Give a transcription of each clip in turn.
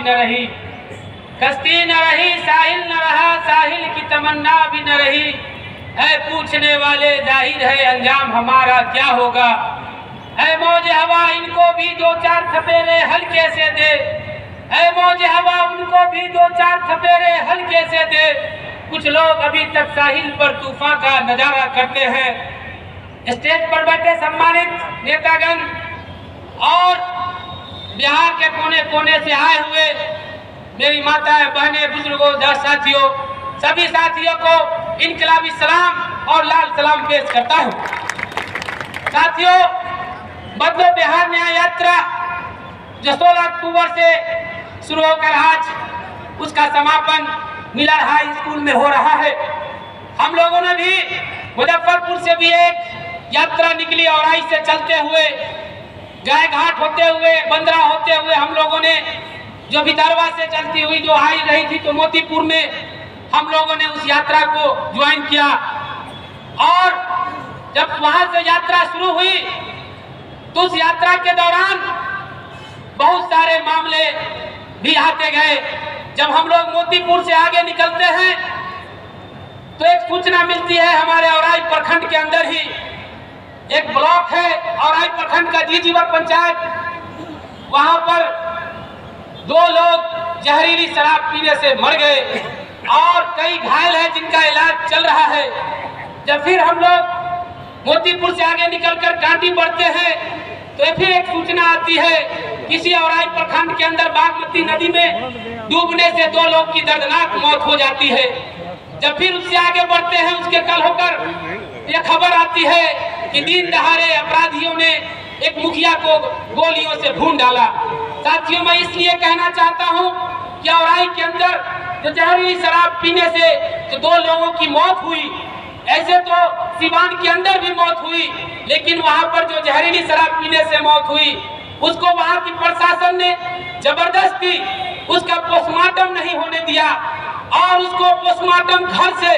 न रही, कश्ती न रही, साहिल न रहा, साहिल की तमन्ना भी न रही। है पूछने वाले जाहिर है अंजाम हमारा क्या होगा। है मौज हवा इनको भी दो चार थपेरे हल्के से दे, है मौज हवा उनको भी दो चार थपेरे हल्के से दे। कुछ लोग अभी तक साहिल पर तूफान का नजारा करते हैं। स्टेज पर बैठे सम्मानित नेतागण और बिहार के कोने कोने से आए हुए मेरी माताएं, बहनें, बुजुर्गों, साथियों, सभी साथियों को इनकलाबी सलाम और लाल सलाम पेश करता हूं। साथियों, बदलो बिहार न्याय यात्रा जो 16 अक्टूबर से शुरू होकर आज उसका समापन मिलर हाई स्कूल में हो रहा है। हम लोगों ने भी मुजफ्फरपुर से भी एक यात्रा निकली और आई से चलते हुए गाय घाट होते हुए बंदरा होते हुए हम लोगों ने जो विदर्भा से चलती हुई जो आई रही थी तो मोतीपुर में हम लोगों ने उस यात्रा को ज्वाइन किया। और जब वहां से यात्रा शुरू हुई तो उस यात्रा के दौरान बहुत सारे मामले भी आते गए। जब हम लोग मोतीपुर से आगे निकलते हैं तो एक सूचना मिलती है, हमारे औराई प्रखंड के अंदर ही एक ब्लॉक है औराई प्रखंड का जीजीवर पंचायत, वहां पर 2 लोग जहरीली शराब पीने से मर गए और कई घायल हैं जिनका इलाज चल रहा है। जब फिर हम लोग मोतीपुर से आगे निकलकर कांटी बढ़ते हैं तो फिर एक सूचना आती है, किसी औराई प्रखंड के अंदर बागमती नदी में डूबने से 2 लोग की दर्दनाक मौत हो जाती है। जब फिर उससे आगे बढ़ते हैं उसके कल होकर यह खबर आती है कि दिन दहाड़े अपराधियों ने एक मुखिया को गोलियों से भून डाला। साथियों, मैं इसलिए कहना चाहता हूं कि औराई के अंदर जो जहरीली शराब पीने से जो 2 लोगों की मौत हुई, ऐसे तो सिवान के अंदर भी मौत हुई, लेकिन वहां पर जो जहरीली शराब पीने से मौत हुई उसको वहां की प्रशासन ने जबरदस्ती उसका पोस्टमार्टम नहीं होने दिया और उसको पोस्टमार्टम घर से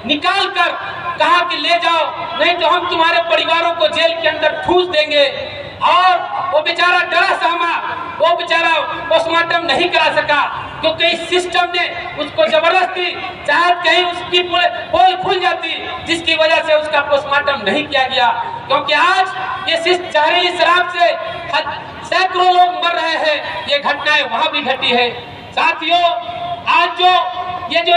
निकाल कर कहा कि ले जाओ, नहीं तो हम तुम्हारे परिवारों को जेल के अंदर ठूस देंगे। और वो बेचारा डरा सहमा, वो बेचारा पोस्टमार्टम नहीं करा सका क्योंकि इस सिस्टम ने उसको जबरदस्ती चाहे कहीं उसकी पोल खुल जाती, जिसकी वजह से उसका पोस्टमार्टम नहीं किया गया। क्योंकि आज ये जहरीली शराब से सैकड़ों लोग मर रहे हैं, ये घटनाएं वहां भी घटी है। साथियों, आज जो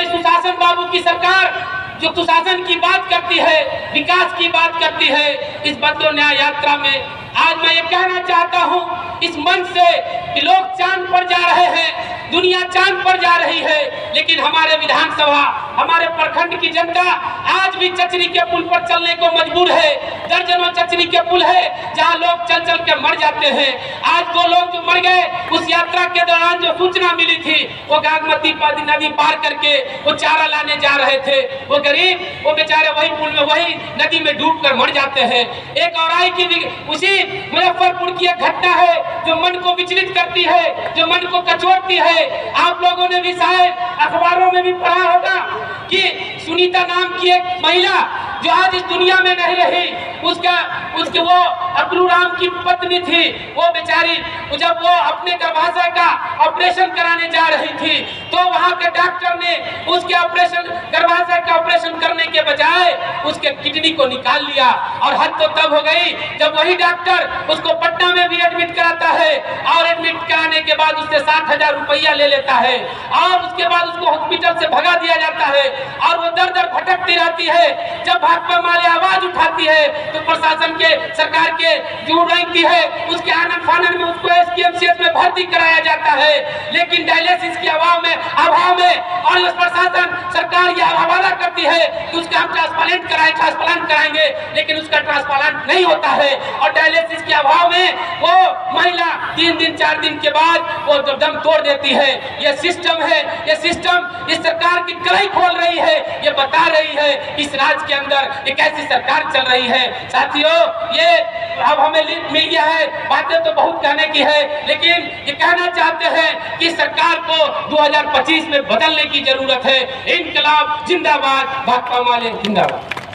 सुशासन बाबू की सरकार जो सुशासन की बात करती है, विकास की बात करती है, इस बदलो न्याय यात्रा में आज मैं ये कहना चाहता हूं इस मंच से कि लोग चांद पर जा रहे हैं, दुनिया चांद पर जा रही है, लेकिन हमारे विधानसभा, हमारे प्रखंड की जनता आज भी चचरी के पुल पर चलने को मजबूर है। दर्जनों चचरी के पुल है जहां लोग चल चल के मर जाते हैं। आज 2 लोग जो मर गए उस यात्रा के दौरान जो सूचना मिली थी, वो बागमती नदी पार करके वो चारा लाने जा रहे थे। वो गरीब, वो बेचारे वही पुल में वही नदी में डूब कर मर जाते हैं। एक औराई की उसी मुजफ्फरपुर की एक घटना है जो मन को विचलित करती है, जो मन को कचोटती है। आप लोगों ने भी शायद अखबारों में भी पढ़ा होगा कि सुनीता नाम की एक महिला जो आज इस दुनिया में नहीं रही, उसके वो अकलू राम की पत्नी थी। वो बेचारी जब वो अपने गर्भाशय का ऑपरेशन कराने जा रही थी तो वहां के डॉक्टर ने उसके गर्भाशय का ऑपरेशन करने के बजाय उसके किडनी को निकाल लिया। और हद तो तब हो गई जब वही डॉक्टर उसको पटना में भी एडमिट कराता है और एडमिट कराने के बाद उससे 60,000 रुपया ले लेता है और उसके बाद उसको हॉस्पिटल से भगा दिया जाता है और वो दर दर भटकती रहती है। जब भाकपा माले आवाज उठाती है तो प्रशासन के सरकार के जो रैंकी है उसके आनन फानन में उसको एसकेएमसीएच में भर्ती कराया जाता है, लेकिन डायलिसिस के अभाव में और इस प्रशासन सरकार ये हवाला करती है कि उसका हम ट्रांसप्लांट कराएंगे, लेकिन उसका ट्रांसप्लांट नहीं होता है और डायलिसिस के अभाव में वो महिला 3 दिन 4 दिन के बाद वो दम तोड़ देती है। ये सिस्टम है, ये सिस्टम इस सरकार की कलाई खोल रही है, ये बता रही है इस राज्य के अंदर एक ऐसी सरकार चल रही है। साथियों, ये अब हमें मिल गया है, बातें तो बहुत कहने की है, लेकिन ये कहना चाहते हैं कि सरकार को 2025 में बदलने की जरूरत है। इनकलाब जिंदाबाद, भाकपा माले जिंदाबाद।